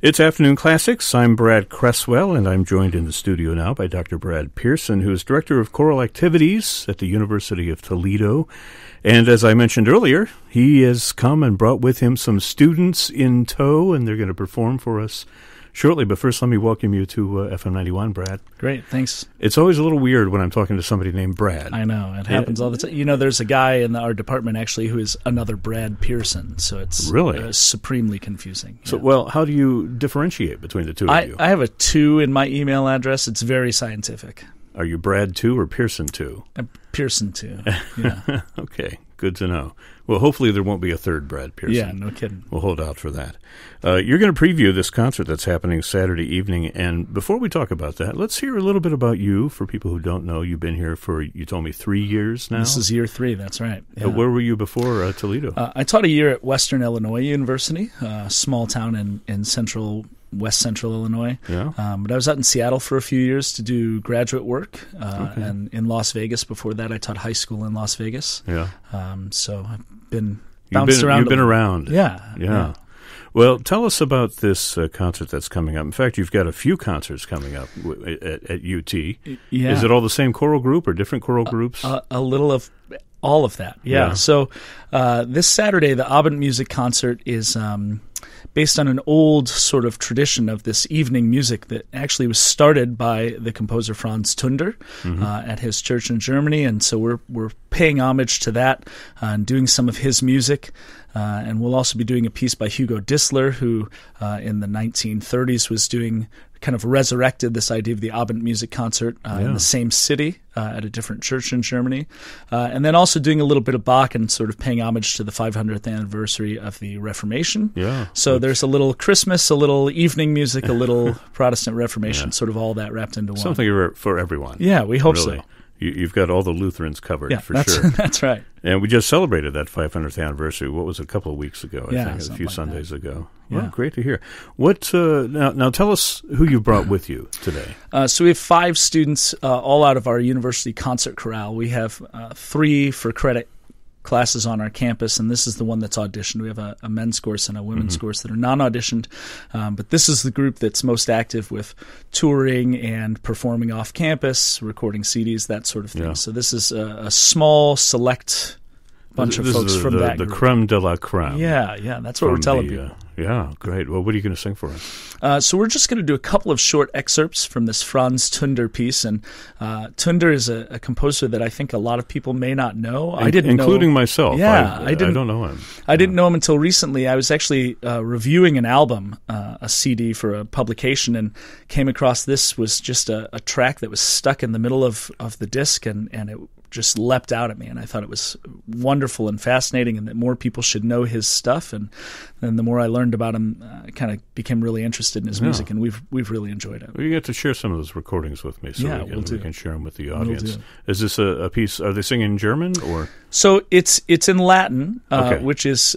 It's Afternoon Classics. I'm Brad Cresswell, and I'm joined in the studio now by Dr. Brad Pierson, who is Director of Choral Activities at the University of Toledo. And as I mentioned earlier, he has come and brought with him some students in tow, and they're going to perform for us shortly. But first, let me welcome you to FM 91, Brad. Great, thanks. It's always a little weird when I'm talking to somebody named Brad. I know, it happens all the time. You know, there's a guy in our department, actually, who is another Brad Pierson, so it's really supremely confusing. So, well, how do you differentiate between the two of you? I have a 2 in my email address. It's very scientific. Are you Brad 2 or Pierson 2? Pierson 2, yeah. Okay, good to know. Well, hopefully there won't be a third Brad Pierson. Yeah, no kidding. We'll hold out for that. You're going to preview this concert that's happening Saturday evening, and before we talk about that, let's hear a little bit about you. For people who don't know, you've been here for, you told me, 3 years now? This is year 3, that's right. Yeah. Where were you before Toledo? I taught a year at Western Illinois University, a small town in West Central Illinois. Yeah. But I was out in Seattle for a few years to do graduate work, and in Las Vegas. Before that, I taught high school in Las Vegas. Yeah. So I've been bounced around. You've been around. Yeah. Well, tell us about this concert that's coming up. In fact, you've got a few concerts coming up at UT. Yeah. Is it all the same choral group or different choral groups? A little of all of that. Yeah. So this Saturday, the Abend Music concert is based on an old sort of tradition of this evening music that actually was started by the composer Franz Tunder at his church in Germany, and so we're paying homage to that and doing some of his music. And we'll also be doing a piece by Hugo Dissler, who in the 1930s was kind of resurrected this idea of the Abend Music concert in the same city at a different church in Germany. And then also doing a little bit of Bach and sort of paying homage to the 500th anniversary of the Reformation. Yeah. So there's a little Christmas, a little evening music, a little Protestant Reformation, sort of all that wrapped into one. Something for everyone. Yeah, we hope really. so. You've got all the Lutherans covered, for sure. That's right. And we just celebrated that 500th anniversary. What was it, a couple of weeks ago, I think, a few like Sundays ago. Yeah. Well, great to hear. What now tell us who you brought with you today. So we have 5 students, all out of our university concert chorale. We have 3 for credit classes on our campus, and this is the one that's auditioned. We have a men's course and a women's course that are non-auditioned, but this is the group that's most active with touring and performing off campus, recording CDs, that sort of thing. Yeah. So this is a small, select bunch of folks from that group. The creme de la creme. Yeah, that's what we're telling people. Yeah, great. Well, what are you going to sing for us? So we're just going to do a couple of short excerpts from this Franz Tunder piece. And Tunder is a composer that I think a lot of people may not know. I didn't know. Including myself. Yeah, I don't know him. I didn't know him until recently. I was actually reviewing an album, a CD for a publication, and came across this was just a track that was stuck in the middle of the disc, and it just leapt out at me, and I thought it was wonderful and fascinating, and that more people should know his stuff. And then the more I learned about him, I kind of became really interested in his music, and we've really enjoyed it. Well, you get to share some of those recordings with me, so we can share them with the audience. Is this a piece? Are they singing in German or? So it's in Latin, which is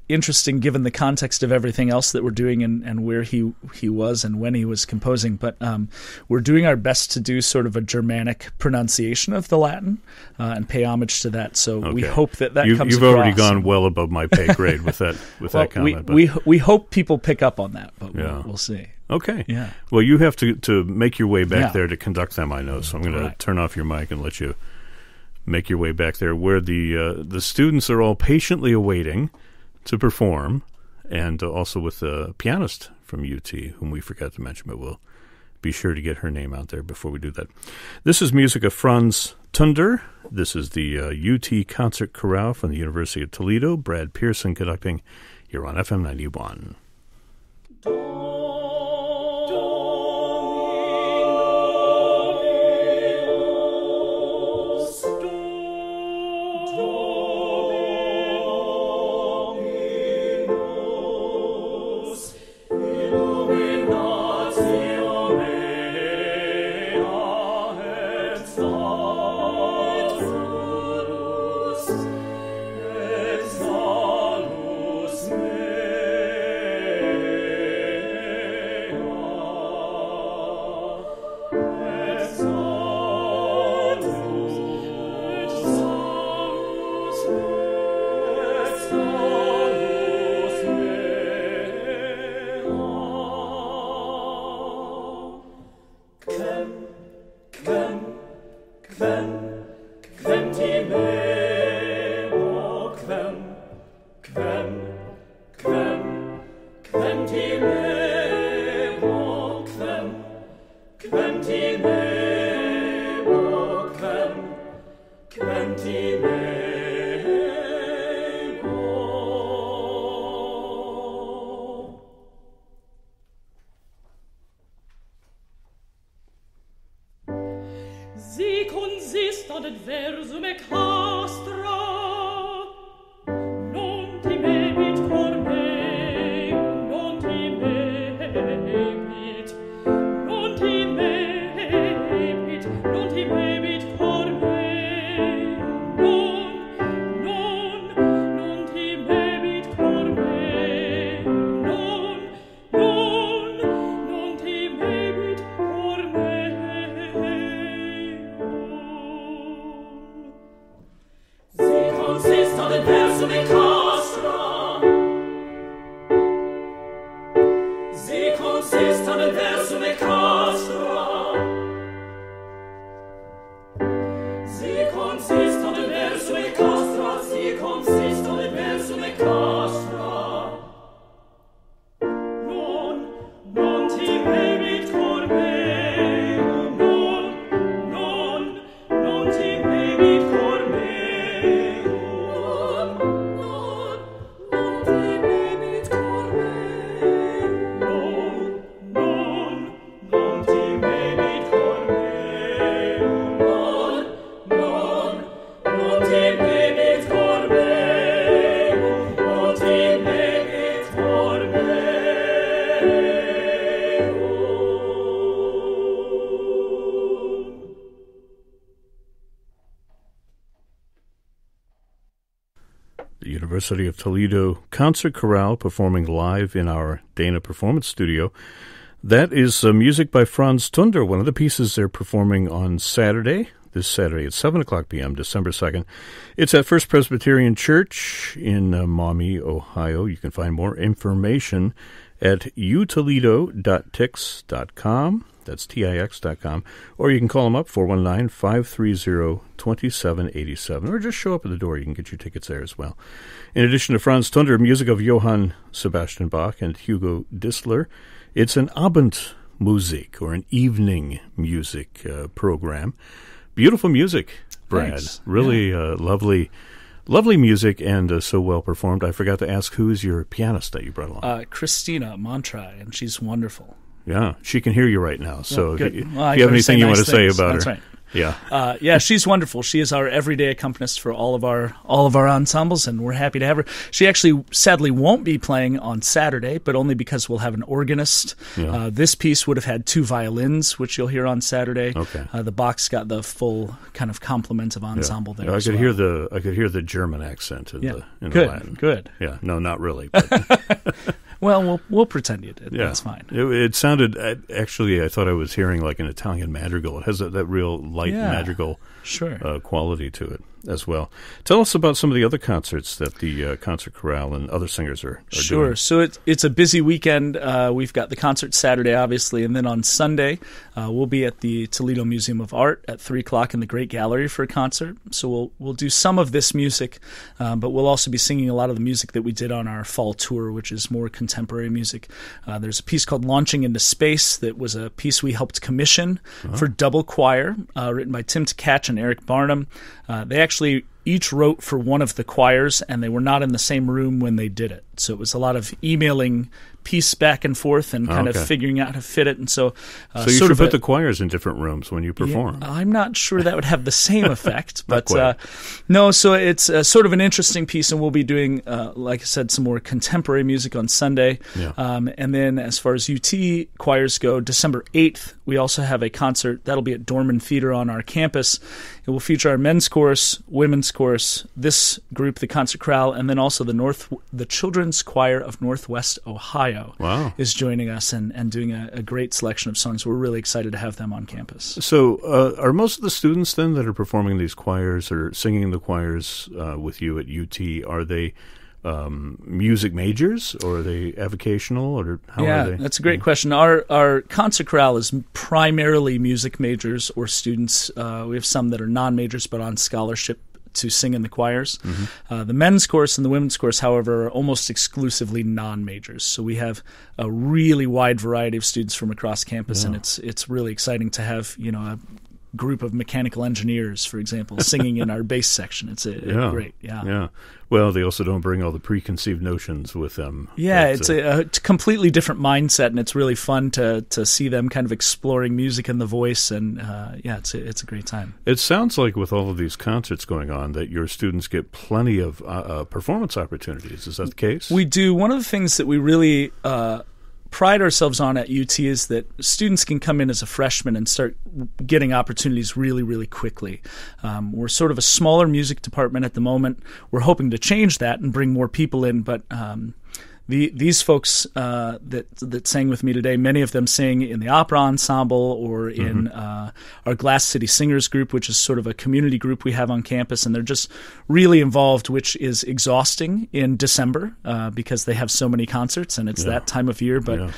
interesting given the context of everything else that we're doing and where he was and when he was composing. But we're doing our best to do sort of a Germanic pronunciation of the Latin and pay homage to that. So we hope that comes across. You've already gone well above my pay grade with that that comment. We hope people pick up on that, but we'll see. Okay. Yeah. Well, you have to make your way back there to conduct them, I know. So I'm going to turn off your mic and let you make your way back there where the students are all patiently awaiting to perform, and also with the pianist from UT, whom we forgot to mention, but we'll be sure to get her name out there before we do that. This is music of Franz Tunder. This is the UT Concert Chorale from the University of Toledo. Brad Pierson conducting here on FM 91. Salus me Si consistat et versum et castra, non timebit cor meum, non timebit, non timebit, non timebit cor meum, non timebit cor meum, non timebit cor meum. Consistat et versum et castra, si consistat et versum et castra, si consistat et versum et castra, si consistat et versum et castra, non timebit cor meum, non timebit cor meum. University of Toledo Concert Chorale performing live in our Dana Performance Studio. That is music by Franz Tunder, one of the pieces they're performing on Saturday, this Saturday at 7 o'clock p.m., December 2nd. It's at First Presbyterian Church in Maumee, Ohio. You can find more information at utoledo.tix.com. That's TIX.com. Or you can call them up, 419-530-2787. Or just show up at the door. You can get your tickets there as well. In addition to Franz Tunder, music of Johann Sebastian Bach and Hugo Distler, it's an Abendmusik, or an evening music program. Beautiful music, Brad. Thanks. Really lovely music and so well performed. I forgot to ask, who's your pianist that you brought along? Christina Montrai, and she's wonderful. Yeah, she can hear you right now. So if you Well, have anything you want to say about That's her. right. Yeah. Yeah, she's wonderful. She is our everyday accompanist for all of our ensembles, and we're happy to have her. She actually, sadly, won't be playing on Saturday, but only because we'll have an organist. Yeah. This piece would have had 2 violins, which you'll hear on Saturday. Okay. The Bach's got the full kind of complement of ensemble there. I as could well. hear the German accent in the Good, Latin. good. Yeah, no, not really. But Well, we'll pretend you did. yeah, That's fine. It sounded actually. I thought I was hearing like an Italian madrigal. It has that real light madrigal Sure. quality to it as well. Tell us about some of the other concerts that the Concert Chorale and other singers are Sure. doing. So it's a busy weekend. We've got the concert Saturday, obviously, and then on Sunday we'll be at the Toledo Museum of Art at 3 o'clock in the Great Gallery for a concert. So we'll do some of this music, but we'll also be singing a lot of the music that we did on our fall tour, which is more contemporary music. There's a piece called Launching into Space that was a piece we helped commission for double choir, written by Tim Tkach and Eric Barnum. They actually each wrote for one of the choirs, and they were not in the same room when they did it. So it was a lot of emailing piece back and forth and kind of figuring out how to fit it. And so So you should put the choirs in different rooms when you perform. Yeah, I'm not sure that would have the same effect, but no. So it's sort of an interesting piece, and we'll be doing, like I said, some more contemporary music on Sunday. Yeah. And then as far as UT choirs go, December 8th, we also have a concert that'll be at Dorman Theater on our campus. It will feature our men's chorus, women's chorus, this group, the Concert Chorale, and then also the Children's Choir of Northwest Ohio. Is joining us and doing a great selection of songs. We're really excited to have them on campus. So are most of the students then that are performing these choirs or singing in the choirs with you at UT, are they music majors, or are they avocational, or how are they? That's a great question. Our concert chorale is primarily music majors or students. We have some that are non-majors but on scholarship to sing in the choirs. The men's course and the women's course, however, are almost exclusively non-majors. So we have a really wide variety of students from across campus, and it's really exciting to have a group of mechanical engineers, for example, singing in our bass section. It's great. Yeah. Well, they also don't bring all the preconceived notions with them. Yeah, it's a completely different mindset, and it's really fun to see them kind of exploring music and the voice, and it's a great time. It sounds like with all of these concerts going on that your students get plenty of performance opportunities. Is that the case? We do. One of the things that we really pride ourselves on at UT is that students can come in as a freshman and start getting opportunities really, really quickly. We're sort of a smaller music department at the moment. We're hoping to change that and bring more people in, but these folks that sang with me today, many of them sing in the opera ensemble or in our Glass City Singers group, which is sort of a community group we have on campus, and they're just really involved, which is exhausting in December because they have so many concerts, and it's that time of year. But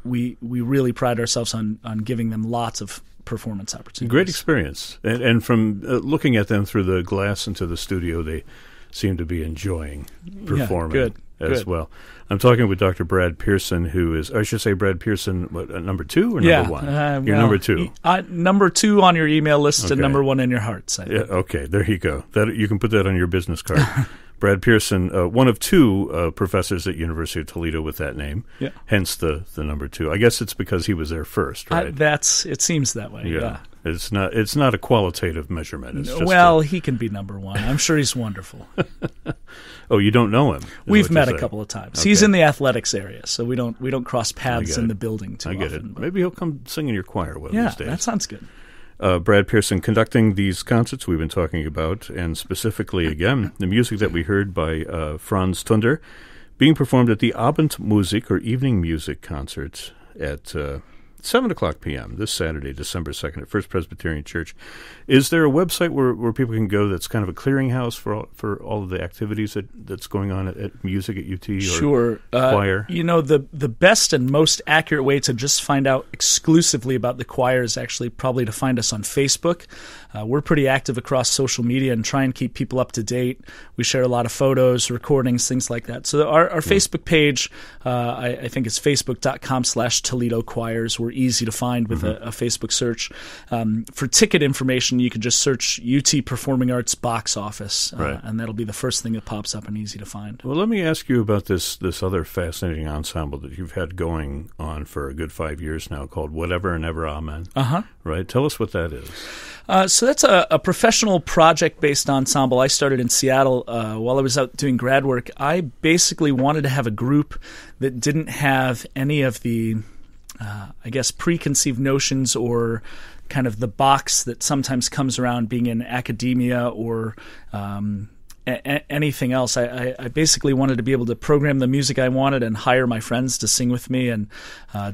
we really pride ourselves on giving them lots of performance opportunities. Great experience. And from looking at them through the glass into the studio, they seem to be enjoying performing as well. I'm talking with Dr. Brad Pierson, who is, I should say Brad Pierson, number 2 or number 1? You're number 2. Number 2 on your email list and number 1 in your hearts. Okay, there you go. You can put that on your business card. Brad Pierson, one of 2 professors at University of Toledo with that name, hence the number 2. I guess it's because he was there first, right? It seems that way, yeah. It's not a qualitative measurement. It's just he can be number 1. I'm sure he's wonderful. Oh, you don't know him? We've met a couple of times. Okay. He's in the athletics area, so we don't cross paths in the building too often. I get it. But maybe he'll come sing in your choir one of these days. Yeah, that sounds good. Brad Pierson conducting these concerts we've been talking about, and specifically, again, the music that we heard by Franz Tunder being performed at the Abendmusik, or evening music concert, at 7 o'clock p.m. this Saturday, December 2nd, at First Presbyterian Church. Is there a website where people can go that's kind of a clearinghouse for all of the activities that's going on at music at UT or choir? The best and most accurate way to just find out exclusively about the choir is actually probably to find us on Facebook. We're pretty active across social media and try and keep people up to date. We share a lot of photos, recordings, things like that. So our Facebook page, I think it's facebook.com/Toledo Choirs. We're easy to find with a Facebook search. For ticket information, you can just search UT Performing Arts Box Office, and that'll be the first thing that pops up and easy to find. Well, let me ask you about this other fascinating ensemble that you've had going on for a good 5 years now, called Whatever and Ever Amen. Right? Tell us what that is. So that's a professional project-based ensemble I started in Seattle while I was out doing grad work. I basically wanted to have a group that didn't have any of the preconceived notions or kind of the box that sometimes comes around being in academia or anything else. I basically wanted to be able to program the music I wanted and hire my friends to sing with me and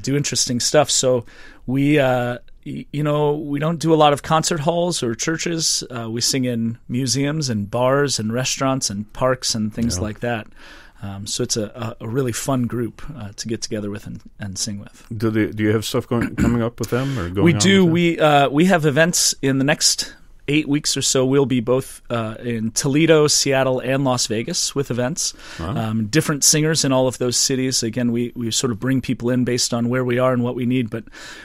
do interesting stuff. So we don't do a lot of concert halls or churches. We sing in museums and bars and restaurants and parks and things like that. So it's a really fun group to get together with and sing with. Do you have stuff coming up with them or going? We do. We have events in the next 8 weeks or so. We'll be both in Toledo, Seattle, and Las Vegas with events. Different singers in all of those cities. Again, we sort of bring people in based on where we are and what we need. But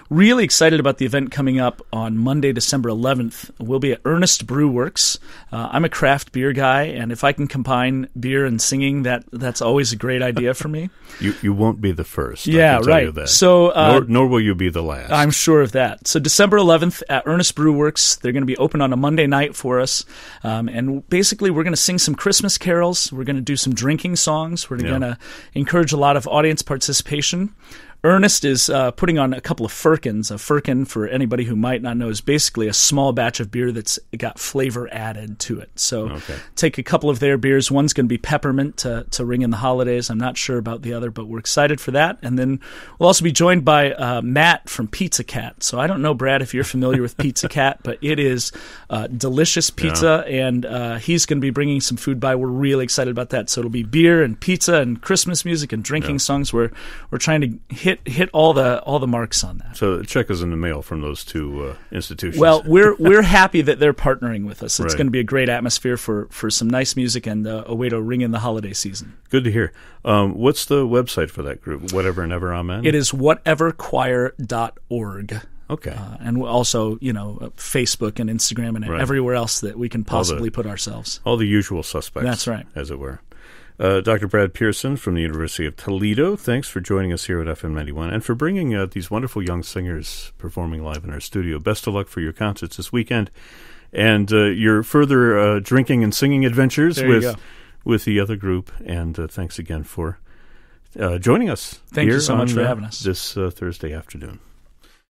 really excited about the event coming up on Monday, December 11th. We'll be at Ernest Brew Works. I'm a craft beer guy, and if I can combine beer and singing, that's always a great idea for me. You won't be the first. Yeah, I can tell you that. So nor will you be the last. I'm sure of that. So December 11th at Ernest Brew Works. They're going to be open on a Monday night for us, and basically we're going to sing some Christmas carols. We're going to do some drinking songs. We're going to encourage a lot of audience participation. Ernest is putting on a couple of firkins. A firkin, for anybody who might not know, is basically a small batch of beer that's got flavor added to it. So take a couple of their beers. One's going to be peppermint to ring in the holidays. I'm not sure about the other, but we're excited for that. And then we'll also be joined by Matt from Pizza Cat. So I don't know, Brad, if you're familiar with Pizza Cat, but it is delicious pizza, and he's going to be bringing some food by. We're really excited about that. So it'll be beer and pizza and Christmas music and drinking songs. We're trying to hit all the marks on that. So check is in the mail from those two institutions. Well, we're happy that they're partnering with us. It's going to be a great atmosphere for some nice music and a way to ring in the holiday season. Good to hear. What's the website for that group? Whatever and Ever Amen? It is whateverchoir.org. Okay. And also, Facebook and Instagram and everywhere else that we can possibly put ourselves. All the usual suspects. That's right. As it were. Dr. Brad Pierson from the University of Toledo, thanks for joining us here at FM 91 and for bringing these wonderful young singers performing live in our studio. Best of luck for your concerts this weekend and your further drinking and singing adventures with the other group. And thanks again for joining us. Thank you so much for having us this Thursday afternoon.